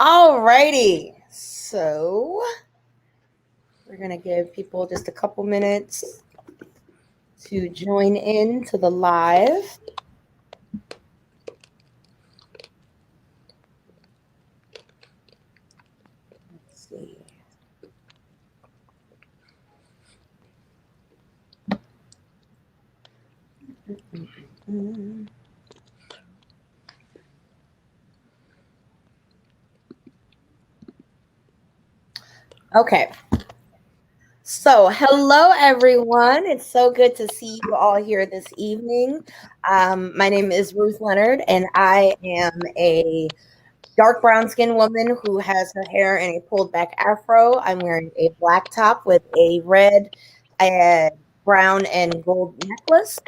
Alrighty, so we're gonna give people just a couple minutes to join in to the live. Let's see. Mm-mm-mm. Okay. So, hello everyone. It's so good to see you all here this evening. My name is Ruth Leonard, and I am a dark brown skinned woman who has her hair in a pulled back afro. I'm wearing a black top with a red, uh, brown, and gold necklace.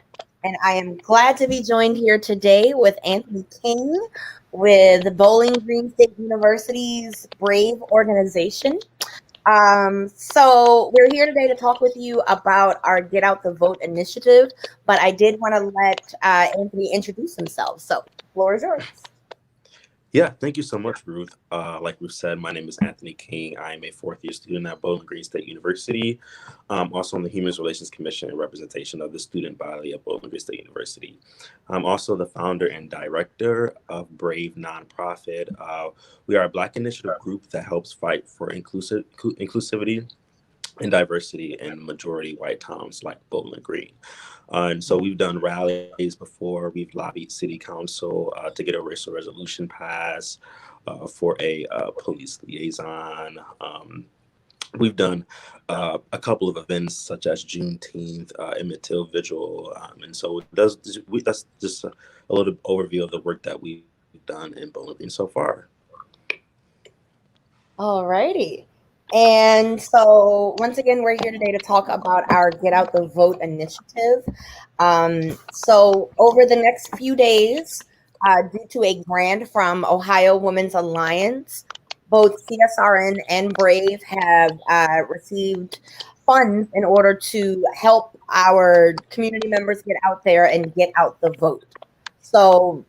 And I am glad to be joined here today with Anthony King with Bowling Green State University's Brave organization. So we're here today to talk with you about our Get Out the Vote initiative, but I did want to let Anthony introduce himself. So, floor is yours. Yeah, thank you so much, Ruth. Like Ruth said, my name is Anthony King. I am a fourth-year student at Bowling Green State University. Also on the Human Relations Commission and representation of the student body at Bowling Green State University. I'm also the founder and director of Brave Nonprofit. We are a Black initiative group that helps fight for inclusivity and diversity in majority white towns like Bowling Green. And so we've done rallies before. We've lobbied city council to get a racial resolution passed for a police liaison. We've done a couple of events such as Juneteenth, Emmett Till Vigil. And so that's just a little overview of the work that we've done in Bowling Green so far. Alrighty. And so, once again, we're here today to talk about our Get Out the Vote initiative. So, over the next few days, due to a grant from Ohio Women's Alliance, both CSRN and Brave have received funds in order to help our community members get out there and get out the vote. So,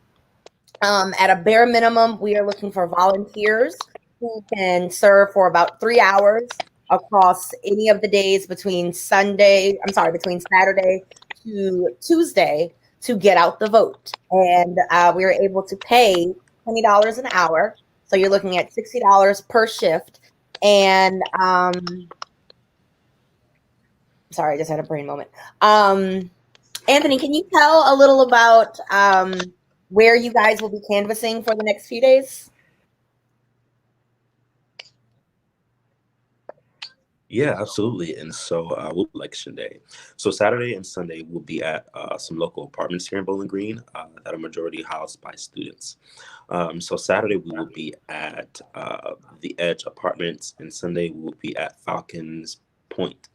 at a bare minimum, we are looking for volunteers who can serve for about 3 hours across any of the days between between Saturday to Tuesday to get out the vote. And we are able to pay $20 an hour. So you're looking at $60 per shift. And sorry, I just had a brain moment. Anthony, can you tell a little about where you guys will be canvassing for the next few days? Yeah, absolutely. And so we'll be election day. So Saturday and Sunday we'll be at some local apartments here in Bowling Green that are majority housed by students. So Saturday we will be at the Edge Apartments, and Sunday we will be at Falcons Point.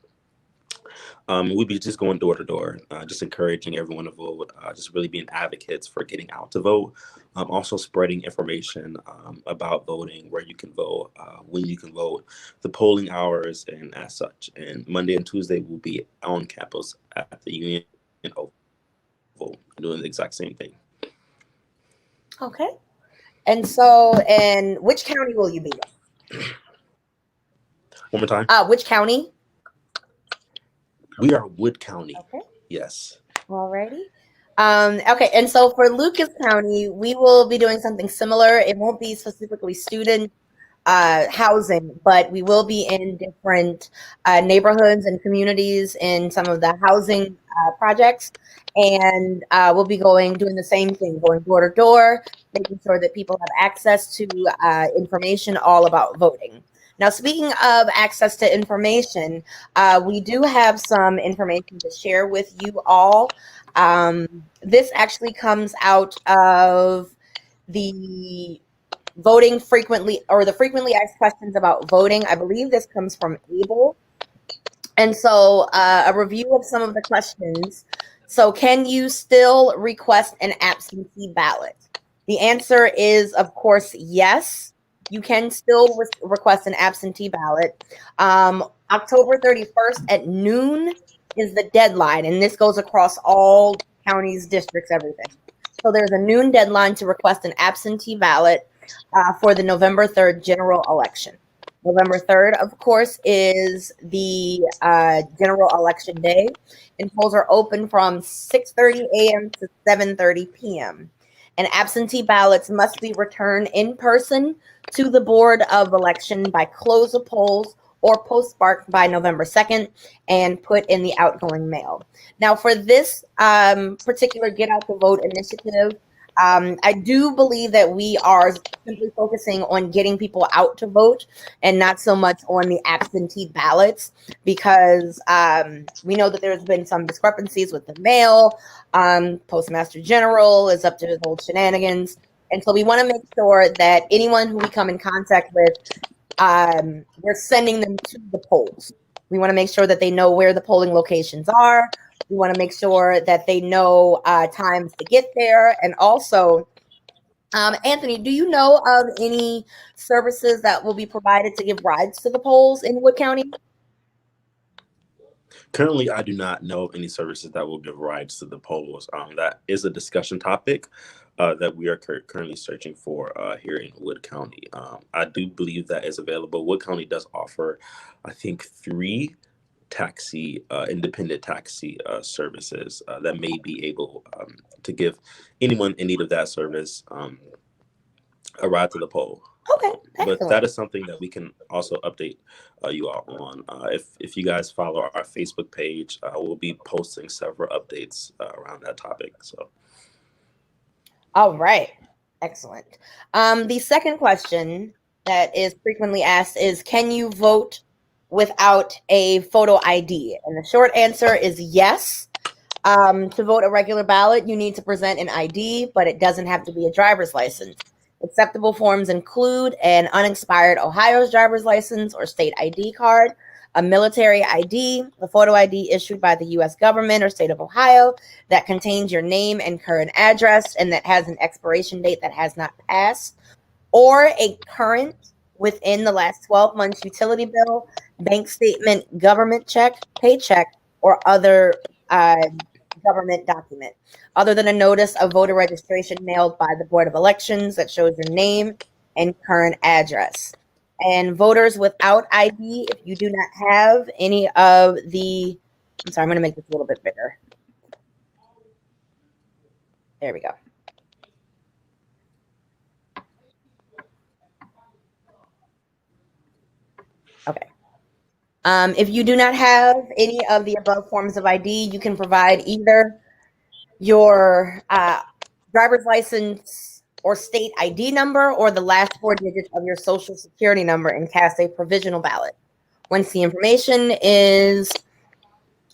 We'd be just going door to door, just encouraging everyone to vote, just really being advocates for getting out to vote. Also spreading information about voting, where you can vote, when you can vote, the polling hours, and as such. And Monday and Tuesday will be on campus at the Union Oval, doing the exact same thing. Okay. And so, in which county will you be in? One more time. Which county? We are Wood County. Okay. Yes. Alrighty. Okay, and so for Lucas County, we will be doing something similar. It won't be specifically student housing, but we will be in different neighborhoods and communities in some of the housing projects, and we'll be doing the same thing, going door to door, making sure that people have access to information all about voting. Now, speaking of access to information, we do have some information to share with you all. This actually comes out of the voting frequently, or the frequently asked questions about voting. I believe this comes from ABLE. And so a review of some of the questions. So can you still request an absentee ballot? The answer is, of course, yes. You can still request an absentee ballot. October 31st at noon is the deadline, and this goes across all counties, districts, everything. So there's a noon deadline to request an absentee ballot. for the November 3rd general election. November 3rd, of course, is the general election day, and polls are open from 6:30 a.m. to 7:30 p.m. And absentee ballots must be returned in person to the Board of Election by close of polls or postmarked by November 2nd and put in the outgoing mail. Now, for this particular Get Out the Vote initiative, I do believe that we are simply focusing on getting people out to vote and not so much on the absentee ballots, because we know that there's been some discrepancies with the mail. Postmaster General is up to his old shenanigans. And so we want to make sure that anyone who we come in contact with, we're sending them to the polls. We want to make sure that they know where the polling locations are. We want to make sure that they know times to get there. And also, Anthony, do you know of any services that will be provided to give rides to the polls in Wood County? Currently, I do not know of any services that will give rides to the polls. That is a discussion topic that we are currently searching for here in Wood County. I do believe that is available. Wood County does offer, I think, three independent taxi services that may be able to give anyone in need of that service a ride to the poll. Okay, But that is something that we can also update you all on. If you guys follow our Facebook page, we'll be posting several updates around that topic. So, all right, excellent. The second question that is frequently asked is, can you vote without a photo ID? And the short answer is yes. To vote a regular ballot, you need to present an ID, but it doesn't have to be a driver's license. Acceptable forms include an unexpired Ohio's driver's license or state ID card, a military ID, a photo ID issued by the U.S. government or state of Ohio that contains your name and current address and that has an expiration date that has not passed, or a current within the last 12 months utility bill, bank statement, government check, paycheck, or other government document, other than a notice of voter registration mailed by the Board of Elections that shows your name and current address. And voters without ID, if you do not have any of the, I'm sorry, I'm going to make this a little bit bigger. There we go. Okay. If you do not have any of the above forms of ID, you can provide either your driver's license or state ID number or the last four digits of your social security number and cast a provisional ballot. Once the information is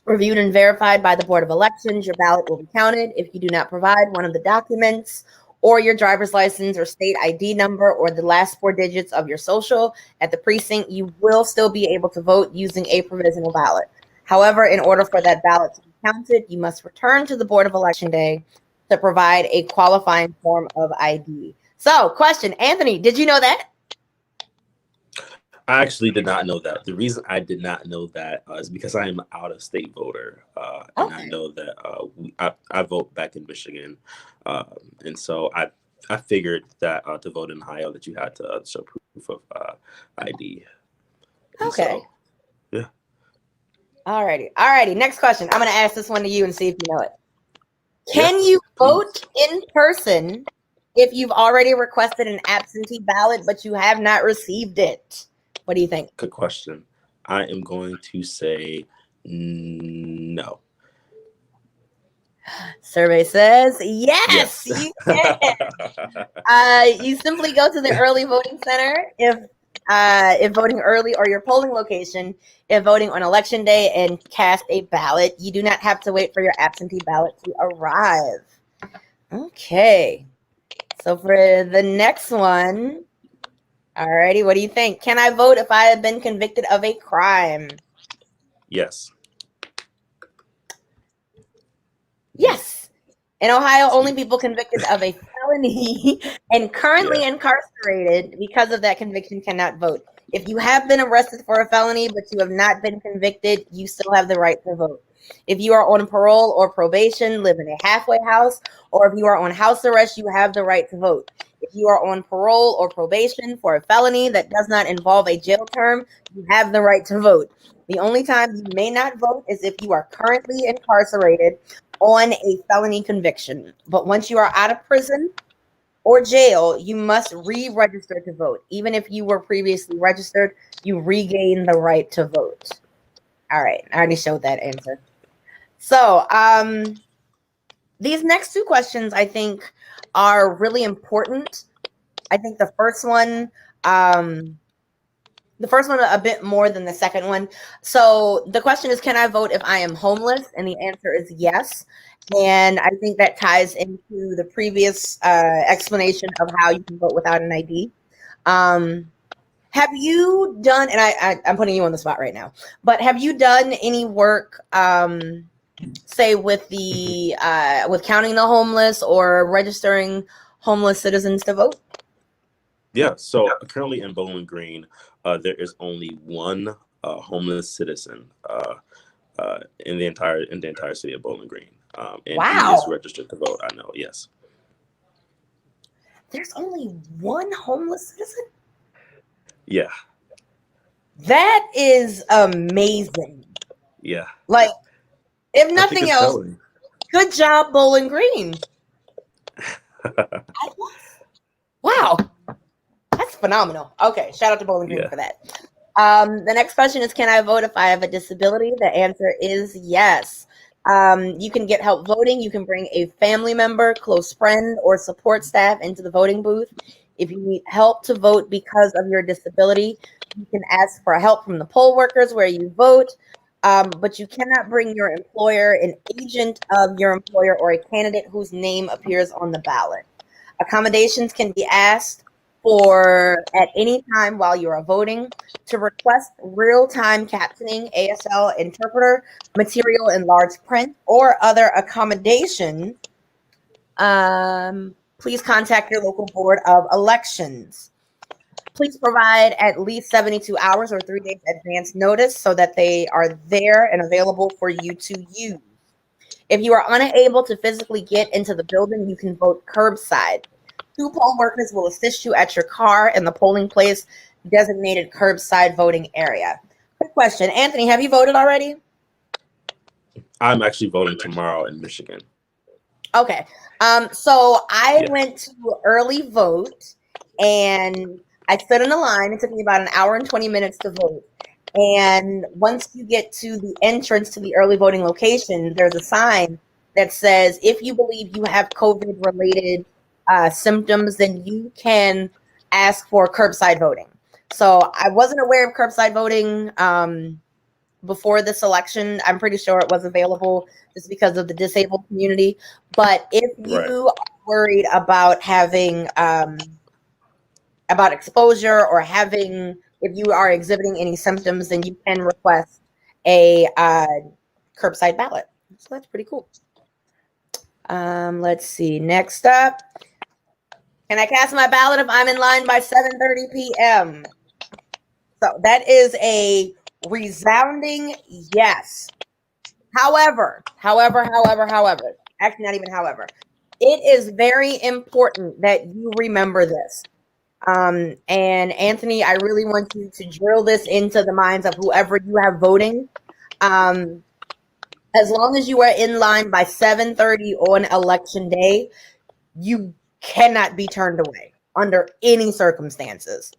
reviewed and verified by the Board of Elections, your ballot will be counted. If you do not provide one of the documents or your driver's license or state ID number or the last four digits of your social at the precinct, you will still be able to vote using a provisional ballot. However, in order for that ballot to be counted, you must return to the Board of Election Day to provide a qualifying form of ID. So, question, Anthony, did you know that? I actually did not know that. The reason I did not know that is because I am an out-of-state voter, and I know that I vote back in Michigan, and so I figured that to vote in Ohio that you had to show proof of ID. And Okay. So, yeah. Alrighty. Next question. I'm going to ask this one to you and see if you know it. Can Yeah, you please. vote in person if you've already requested an absentee ballot but you have not received it? What do you think? Good question. I am going to say no. Survey says yes, Yes. you can. You simply go to the early voting center if voting early, or your polling location if voting on election day, and cast a ballot. You do not have to wait for your absentee ballot to arrive. Okay. So for the next one, alrighty, what do you think? Can I vote if I have been convicted of a crime? Yes. Yes. In Ohio, only people convicted of a felony and currently incarcerated because of that conviction cannot vote. If you have been arrested for a felony but you have not been convicted, you still have the right to vote. If you are on parole or probation, live in a halfway house, or if you are on house arrest, you have the right to vote. If you are on parole or probation for a felony that does not involve a jail term, you have the right to vote. The only time you may not vote is if you are currently incarcerated on a felony conviction. But once you are out of prison or jail, you must re-register to vote. Even if you were previously registered, you regain the right to vote. All right, I already showed that answer. So, these next two questions I think are really important. I think the first one a bit more than the second one. So the question is, can I vote if I am homeless? And the answer is yes. And I think that ties into the previous explanation of how you can vote without an ID. Have you done, and I'm putting you on the spot right now, but have you done any work, say with the with counting the homeless or registering homeless citizens to vote? Yeah, so currently in Bowling Green, there is only one homeless citizen in the entire city of Bowling Green, and he is Wow, registered to vote. I know, yes, there's only one homeless citizen? yeah, That is amazing. yeah. Like, if I think nothing it's else, telling. good job, Bowling Green. Wow, that's phenomenal. Okay, shout out to Bowling Green Yeah, for that. The next question is, can I vote if I have a disability? The answer is yes. You can get help voting. You can bring a family member, close friend, or support staff into the voting booth. If you need help to vote because of your disability, you can ask for help from the poll workers where you vote. But you cannot bring your employer, an agent of your employer, or a candidate whose name appears on the ballot. Accommodations can be asked for at any time while you are voting. To request real-time captioning, ASL interpreter, material in large print, or other accommodations, please contact your local board of elections. Please provide at least 72 hours or 3 days advance notice so that they are there and available for you to use. If you are unable to physically get into the building, you can vote curbside. Two poll workers will assist you at your car in the polling place designated curbside voting area. Quick question, Anthony, have you voted already? I'm actually voting tomorrow in Michigan. Okay. So I Yeah, went to early vote and I stood in a line. It took me about an hour and 20 minutes to vote. And once you get to the entrance to the early voting location, there's a sign that says if you believe you have COVID related symptoms, then you can ask for curbside voting. So I wasn't aware of curbside voting before this election. I'm pretty sure it was available just because of the disabled community. But if right. you are worried about having about exposure or having if you are exhibiting any symptoms, then you can request a curbside ballot. So that's pretty cool. Let's see. Next up, can I cast my ballot if I'm in line by 7:30 p.m.? So that is a resounding yes. However, actually, not even however, it is very important that you remember this. And Anthony, I really want you to drill this into the minds of whoever you have voting. Um, as long as you are in line by 7:30 on election day, you cannot be turned away under any circumstances.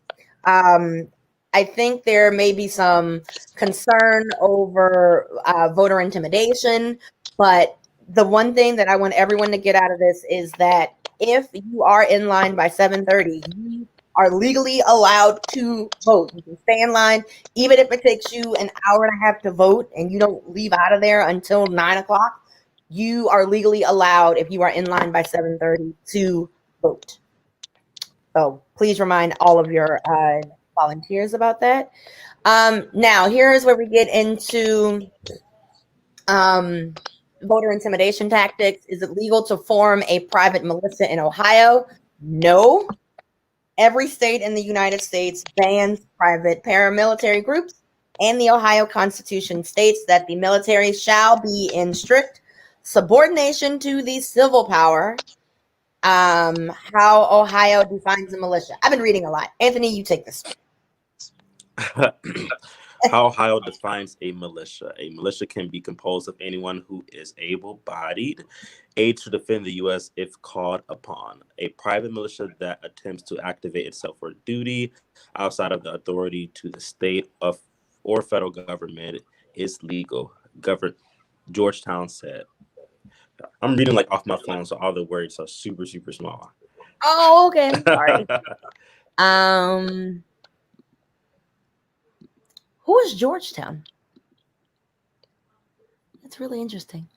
Um, I think there may be some concern over voter intimidation, but the one thing that I want everyone to get out of this is that if you are in line by 7:30, you are legally allowed to vote. You can stay in line, even if it takes you an hour and a half to vote and you don't leave out of there until 9 o'clock. You are legally allowed, if you are in line by 7:30, to vote. So please remind all of your volunteers about that. Now, here's where we get into voter intimidation tactics. Is it legal to form a private militia in Ohio? No. Every state in the United States bans private paramilitary groups. and the Ohio Constitution states that the military shall be in strict subordination to the civil power. How Ohio defines a militia. I've been reading a lot. Anthony, you take this. How Ohio defines a militia. A militia can be composed of anyone who is able-bodied, able to defend the U.S. if called upon. A private militia that attempts to activate itself for duty outside of the authority to the state of or federal government is legal. Govern Georgetown said. I'm reading like off my phone, so all the words are super, super small. Oh, okay. Sorry. Who is Georgetown? That's really interesting.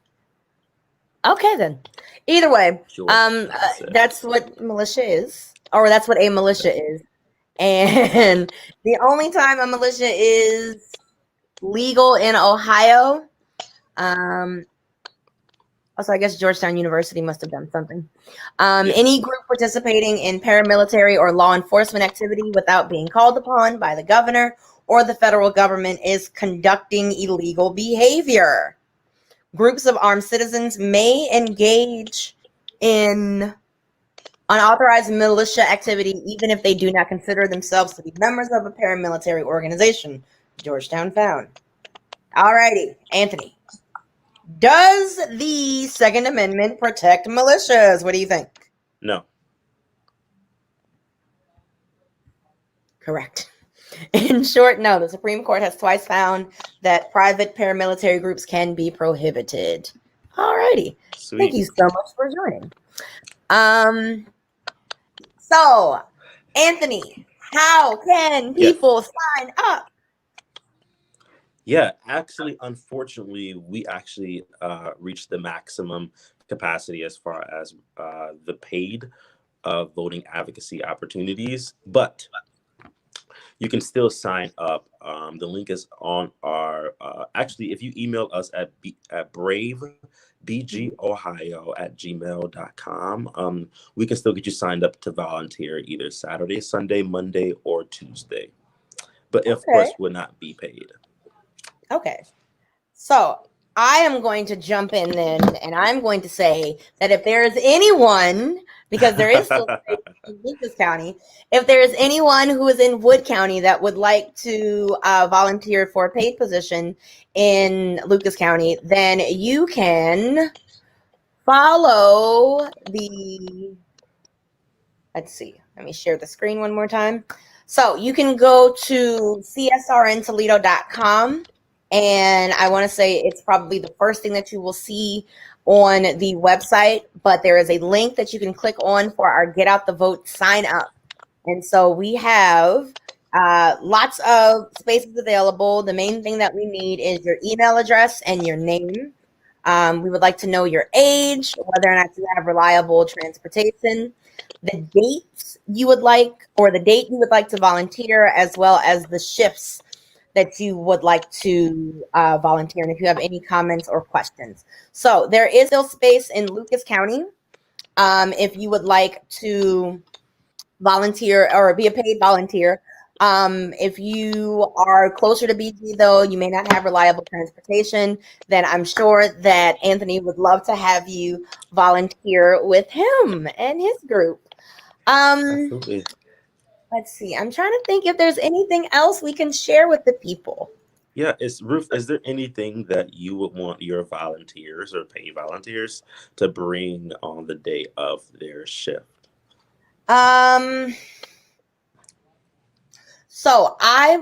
Okay, then. Either way, that's what militia is, or that's what a militia is. And the only time a militia is legal in Ohio, also, I guess Georgetown University must have done something. Any group participating in paramilitary or law enforcement activity without being called upon by the governor or the federal government is conducting illegal behavior. Groups of armed citizens may engage in unauthorized militia activity even if they do not consider themselves to be members of a paramilitary organization, Georgetown found. Alrighty, Anthony. Does the Second Amendment protect militias? What do you think? No. Correct. In short, no. The Supreme Court has twice found that private paramilitary groups can be prohibited. Alrighty. Sweet. Thank you so much for joining. So, Anthony, how can people sign up? Yeah, actually, unfortunately, we actually reached the maximum capacity as far as the paid voting advocacy opportunities, but you can still sign up. The link is on our, actually, if you email us at bravebgohio@gmail.com, we can still get you signed up to volunteer either Saturday, Sunday, Monday, or Tuesday. But of course, will not be paid. Okay. So I am going to jump in then, and I'm going to say that if there is anyone, because there is still in Lucas County, if there is anyone who is in Wood County that would like to volunteer for a paid position in Lucas County, then you can follow the, let's see, let me share the screen one more time. So you can go to csrntoledo.com. And I want to say it's probably the first thing that you will see on the website, but there is a link that you can click on for our Get Out the Vote sign up. And so we have lots of spaces available. The main thing that we need is your email address and your name. We would like to know your age, whether or not you have reliable transportation, the dates you would like, or the date you would like to volunteer, as well as the shifts that you would like to volunteer, and if you have any comments or questions. So there is still space in Lucas County if you would like to volunteer or be a paid volunteer. If you are closer to BG, though, you may not have reliable transportation, then I'm sure that Anthony would love to have you volunteer with him and his group. Absolutely. Let's see. I'm trying to think if there's anything else we can share with the people. Yeah, Ruth, is there anything that you would want your volunteers or paid volunteers to bring on the day of their shift? So I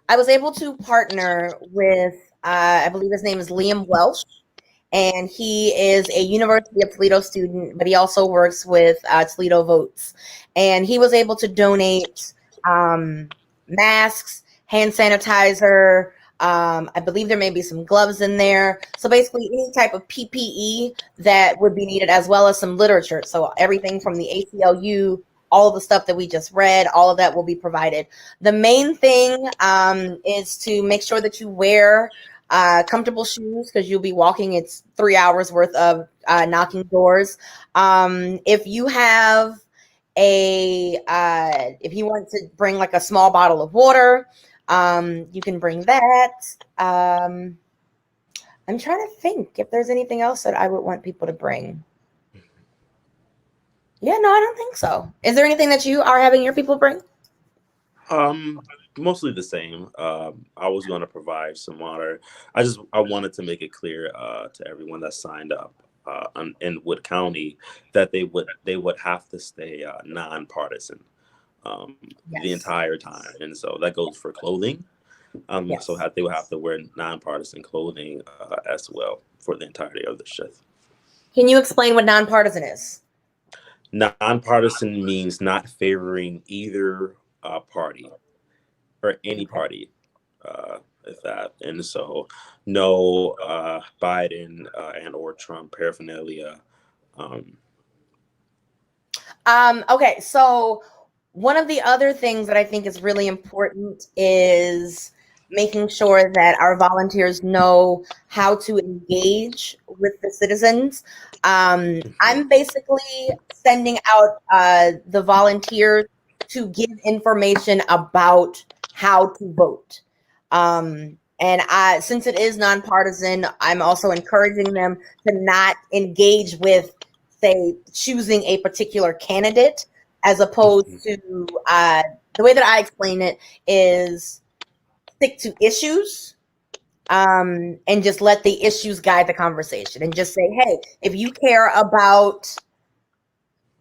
was able to partner with, I believe his name is Liam Welsh, and he is a University of Toledo student, but he also works with Toledo Votes. And he was able to donate masks, hand sanitizer. I believe there may be some gloves in there. So basically any type of PPE that would be needed, as well as some literature. So everything from the ACLU, all of the stuff that we just read, all of that will be provided. The main thing is to make sure that you wear comfortable shoes, because you'll be walking. It's 3 hours worth of knocking doors. If you have if you want to bring like a small bottle of water, you can bring that. I'm trying to think if there's anything else that I would want people to bring. Yeah, no, I don't think so. Is there anything that you are having your people bring? Mostly the same. I was going to provide some water. I wanted to make it clear to everyone that signed up in Wood County that they would have to stay nonpartisan the Yes. entire time, and so that goes for clothing. So Yes. they would have to wear nonpartisan clothing as well for the entirety of the shift. Can you explain what nonpartisan is? Nonpartisan means not favoring either party or any Okay. party. If that, and so no Biden and or Trump paraphernalia. Um, Okay, so one of the other things that I think is really important is making sure that our volunteers know how to engage with the citizens. mhm, I'm basically sending out the volunteers to give information about how to vote. Since it is nonpartisan, I'm also encouraging them to not engage with, say, choosing a particular candidate, as opposed mhm. to the way that I explain it is stick to issues, and just let the issues guide the conversation, and just say, hey, if you care about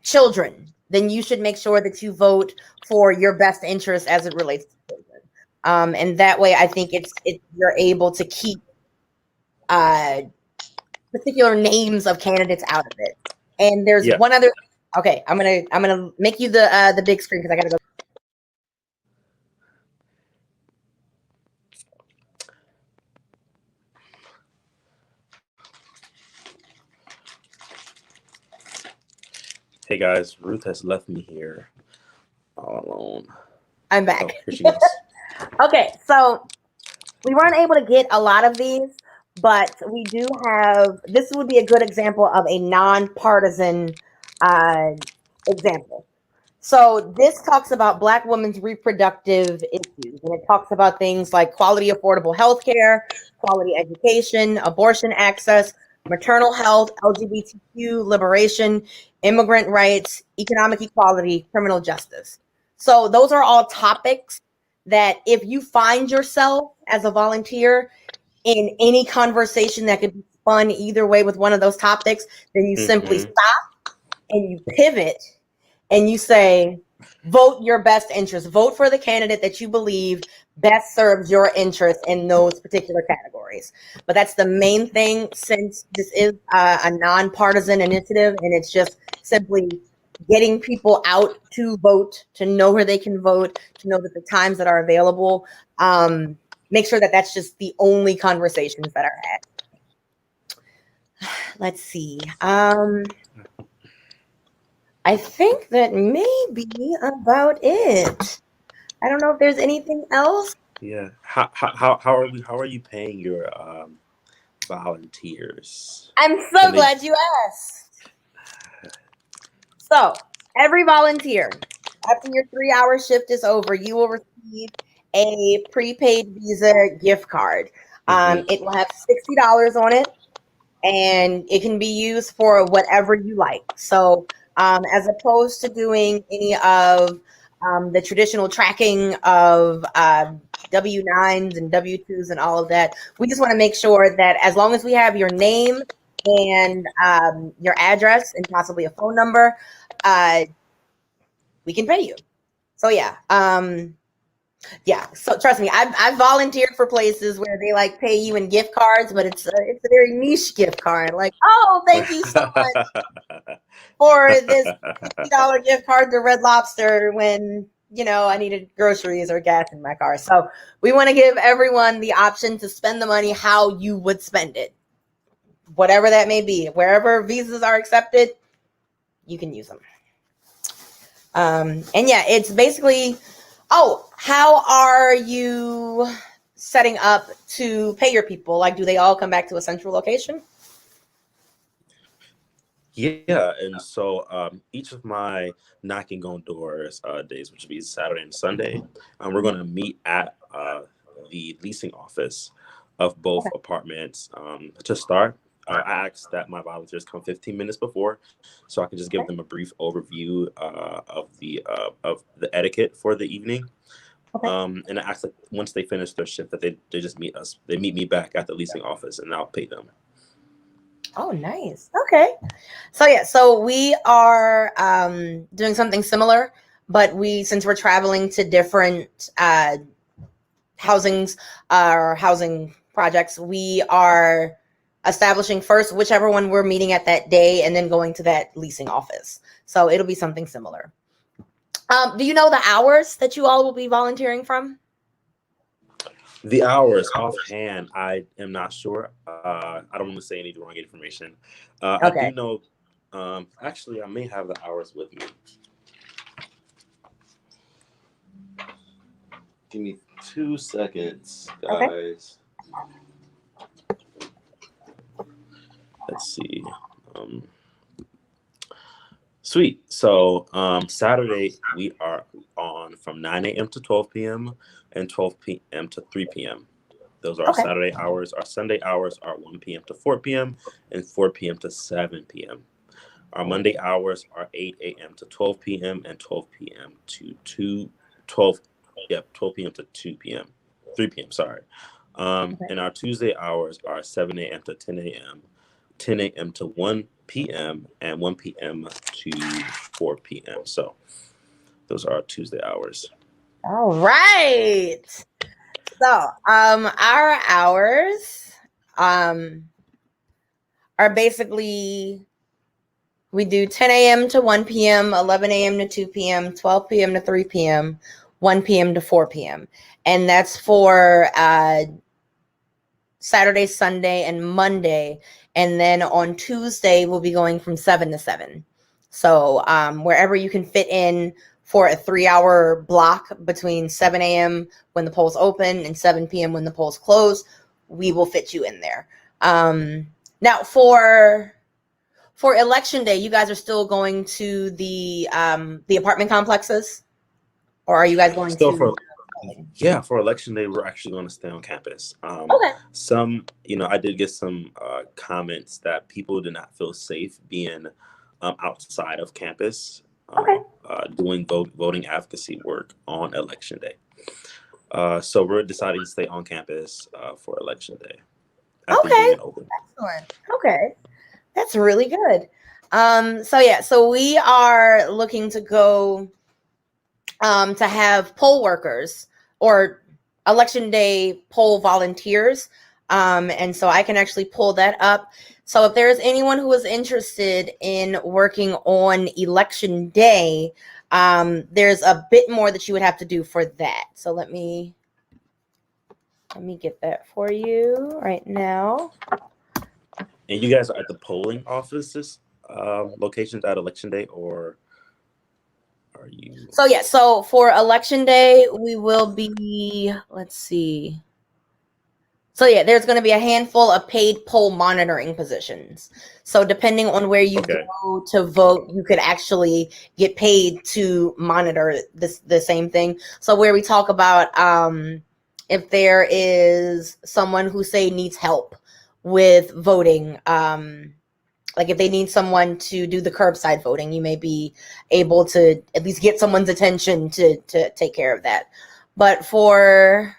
children, then you should make sure that you vote for your best interest as it relates to children. And that way, I think you're able to keep uh, particular names of candidates out of it. And there's Yeah. one other. Okay, I'm gonna make you the big screen because I gotta go. Hey guys, Ruth has left me here all alone. I'm Oh, back. here she goes. Okay, so we weren't able to get a lot of these, but we do have. This would be a good example of a nonpartisan uh, example. So this talks about Black women's reproductive issues, and it talks about things like quality, affordable health care, quality education, abortion access, maternal health, LGBTQ liberation, immigrant rights, economic equality, criminal justice. So those are all topics that if you find yourself as a volunteer in any conversation that could be spun either way with one of those topics, then you simply Hmm. stop and you pivot and you say, vote your best interest, vote for the candidate that you believe best serves your interest in those particular categories. But that's the main thing, since this is a nonpartisan initiative, and it's just simply getting people out to vote, to know where they can vote, to know that the times that are available. Make sure that that's just the only conversations that are had. Let's see. I think that may be about it. I don't know if there's anything else. Yeah. How are you paying your volunteers? I'm Can so they? glad you asked. So, every volunteer, after your 3 hour shift is over, you will receive a prepaid Visa gift card. Hmm. It will have $60 on it, and it can be used for whatever you like. So, as opposed to doing any of the traditional tracking of W-9s and W-2s and all of that, we just want to make sure that as long as we have your name and your address and possibly a phone number, uh, we can pay you. So yeah. So trust me, I've volunteered for places where they like pay you in gift cards, but it's a very niche gift card. Like, oh, thank you so much for this $50 gift card to Red Lobster when I needed groceries or gas in my car. So we want to give everyone the option to spend the money how you would spend it, whatever that may be. Wherever visas are accepted, you can use them. And yeah, it's basically, oh, how are you setting up to pay your people? Like, do they all come back to a central location? Yeah, and so each of my knocking on doors days, which would be Saturday and Sunday, we're Mhm. going to meet at the leasing office of both Okay. apartments to start. I asked that my volunteers come 15 minutes before, so I can just give Okay. them a brief overview of the etiquette for the evening. Okay. And I asked that once they finish their shift, that they just meet us. They meet me back at the leasing office, and I'll pay them. Oh, nice. Okay. So yeah, so we are doing something similar, but we since we're traveling to different housings or housing projects, we are establishing first whichever one we're meeting at that day, and then going to that leasing office. So it'll be something similar. Do you know the hours that you all will be volunteering from? The hours offhand, I am not sure. I don't want to say any wrong information. I do Okay. know. Actually, I may have the hours with me. Give me 2 seconds, Okay. guys. Let's see. Um, Sweet. So Saturday we are on from 9 a.m. to 12 p.m. and 12 p.m. to 3 p.m. Those are our Okay. Saturday hours. Our Sunday hours are 1 p.m. to 4 p.m. and 4 p.m. to 7 p.m. Our Monday hours are 8 a.m. to 12 p.m. and 12 p.m. to 12, yep, 12 p.m. to 2 p.m. 3 p.m. Sorry. Okay. And our Tuesday hours are 7 a.m. to 10 a.m., 10 a.m. to 1 p.m., and 1 p.m. to 4 p.m. So those are our Tuesday hours. All right. So, our hours um are basically we do 10 a.m. to 1 p.m., 11 a.m. to 2 p.m., 12 p.m. to 3 p.m., 1 p.m. to 4 p.m. And that's for Saturday, Sunday, and Monday. And then on Tuesday, we'll be going from 7 to 7. So wherever you can fit in for a 3 hour block between 7 a.m. when the polls open and 7 p.m. when the polls close, we will fit you in there. Now, for election day, you guys are still going to the apartment complexes, or are you guys going Still to? for Yeah, for election day, we're actually going to stay on campus. Okay. I did get some comments that people did not feel safe being outside of campus Okay. doing voting advocacy work on election day. So we're deciding to stay on campus for election day after Okay. union open. Excellent. Okay. That's really good. So yeah, so we are looking to go to have poll workers or election day poll volunteers. And so I can actually pull that up. So if there is anyone who is interested in working on election day, there's a bit more that you would have to do for that. So let me get that for you right now. And you guys are at the polling offices locations at election day, or are you? So yeah, so for election day, we will be, let's see. So yeah, there's going to be a handful of paid poll monitoring positions. So depending on where you Okay. go to vote, you could actually get paid to monitor the same thing. So where we talk about if there is someone who say needs help with voting, like if they need someone to do the curbside voting, you may be able to at least get someone's attention to take care of that. But for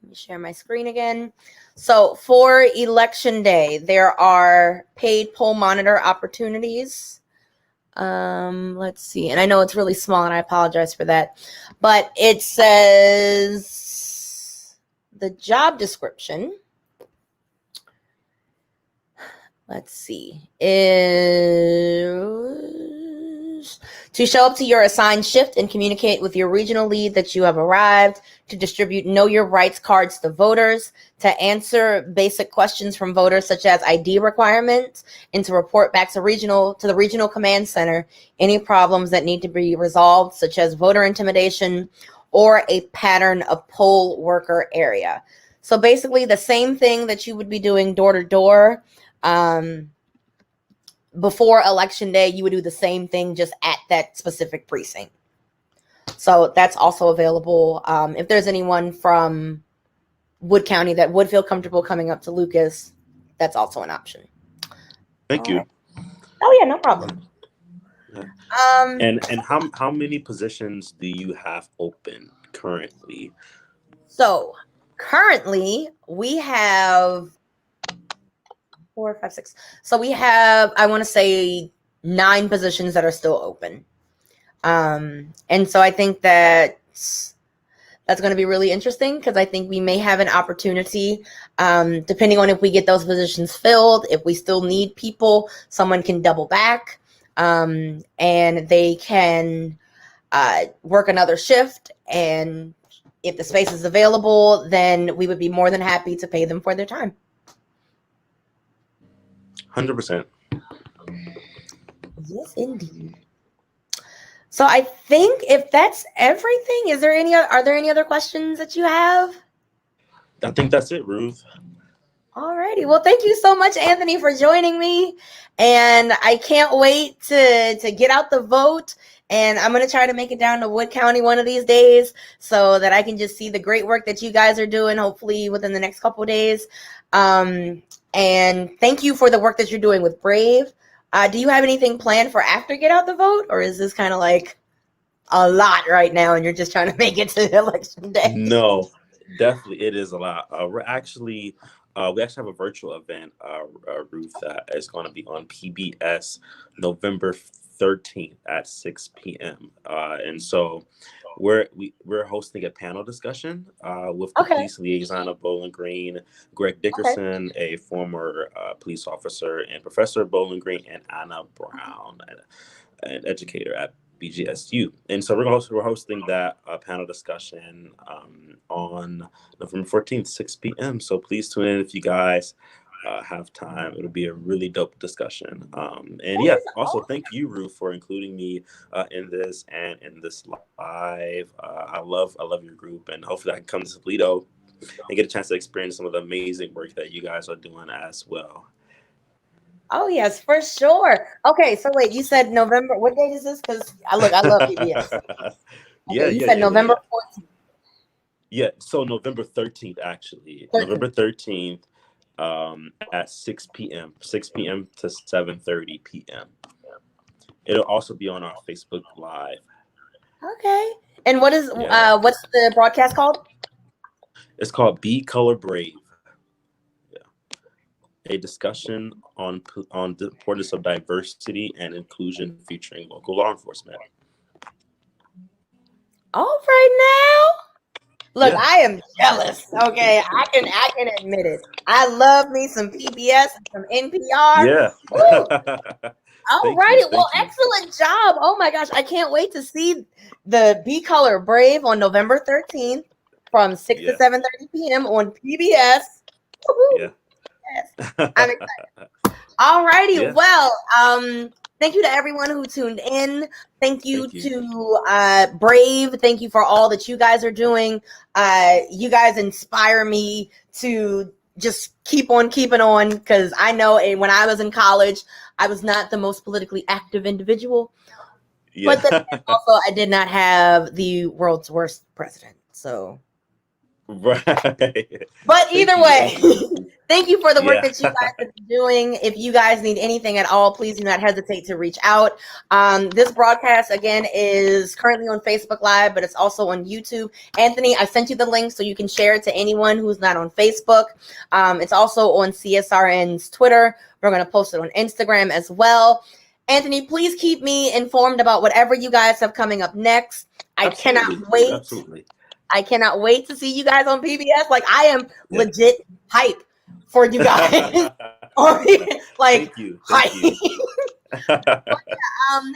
let me share my screen again. So for election day, there are paid poll monitor opportunities. Let's see. And I know it's really small and I apologize for that. But it says the job description, let's see, is to show up to your assigned shift and communicate with your regional lead that you have arrived, to distribute Know Your Rights cards to voters, to answer basic questions from voters such as ID requirements, and to report back to the regional command center any problems that need to be resolved, such as voter intimidation or a pattern of poll worker area. So basically the same thing that you would be doing door to door, um, before election day, you would do the same thing just at that specific precinct. So that's also available. If there's anyone from Wood County that would feel comfortable coming up to Lucas, that's also an option. Thank All you. right. Oh yeah, no problem. Yeah. Um, And how many positions do you have open currently? so currently we have 4, 5, 6. So we have, I want to say, 9 positions that are still open. And so I think that's going to be really interesting because I think we may have an opportunity, depending on if we get those positions filled, if we still need people, someone can double back, and they can work another shift. And if the space is available, then we would be more than happy to pay them for their time. 100%. Yes, indeed. So I think if that's everything, are there any other questions that you have? I think that's it, Ruth. Alrighty. Well, thank you so much, Anthony, for joining me. And I can't wait to get out the vote. And I'm going to try to make it down to Wood County one of these days so that I can just see the great work that you guys are doing, hopefully within the next couple of days. And thank you for the work that you're doing with Brave. Do you have anything planned for after get out the vote? Or is this kind of like a lot right now and you're just trying to make it to election day? No, definitely it is a lot. We actually have a virtual event, Ruth, that is going to be on PBS November 13th at 6 p.m. And so we're hosting a panel discussion with the police liaison of Bowling Green, Greg Dickerson, a former police officer and professor of Bowling Green, and Anna Brown, an educator at BGSU. And so we're hosting that panel discussion on November 14th, 6 p.m. So please tune in if you guys have time. It'll be a really dope discussion. And yeah, also thank you, Ruth, for including me in this and in this live. I love your group, and hopefully I can come to Toledo and get a chance to experience some of the amazing work that you guys are doing as well. Oh yes, for sure. Okay, so wait, you said November. What date is this? Because I love PBS. Okay, you said November 14th. Yeah, so November 13th, actually. 13th. November 13th at 6 p.m. 6 p.m. to 7:30 p.m. It'll also be on our Facebook Live. Okay. And what's the broadcast called? It's called Be Color Brave. A discussion on the importance of diversity and inclusion featuring local law enforcement. All right now. Look, I am jealous. Okay, I can admit it. I love me some PBS and some NPR. Yeah. All righty. Well, excellent job. Oh my gosh, I can't wait to see the Be Color Brave on November 13th from 6 to 7:30 p.m. on PBS. Woo-hoo. Yeah. Yes. I'm excited. All righty. Yeah. Well, thank you to everyone who tuned in. Thank you to Brave. Thank you for all that you guys are doing. You guys inspire me to just keep on keeping on, because I know when I was in college, I was not the most politically active individual. Yeah. But then also I did not have the world's worst president. So right. But either way, thank you for the work that you guys have been doing. If you guys need anything at all, please do not hesitate to reach out. This broadcast, again, is currently on Facebook Live, but it's also on YouTube. Anthony, I sent you the link so you can share it to anyone who's not on Facebook. It's also on CSRN's Twitter. We're going to post it on Instagram as well. Anthony, please keep me informed about whatever you guys have coming up next. I cannot wait. Absolutely. I cannot wait to see you guys on PBS. Like, I am legit hype for you guys. Like, thank you.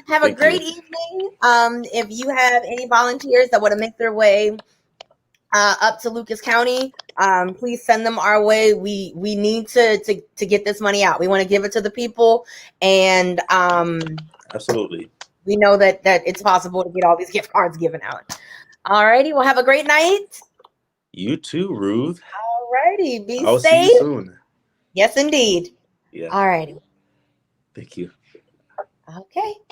Have a great evening. If you have any volunteers that want to make their way up to Lucas County, please send them our way. We need to get this money out. We want to give it to the people, and absolutely, we know that it's possible to get all these gift cards given out. All righty. Well, have a great night. You too, Ruth. All righty. Be safe. I'll see you soon. Yes, indeed. Yeah. All righty. Thank you. Okay.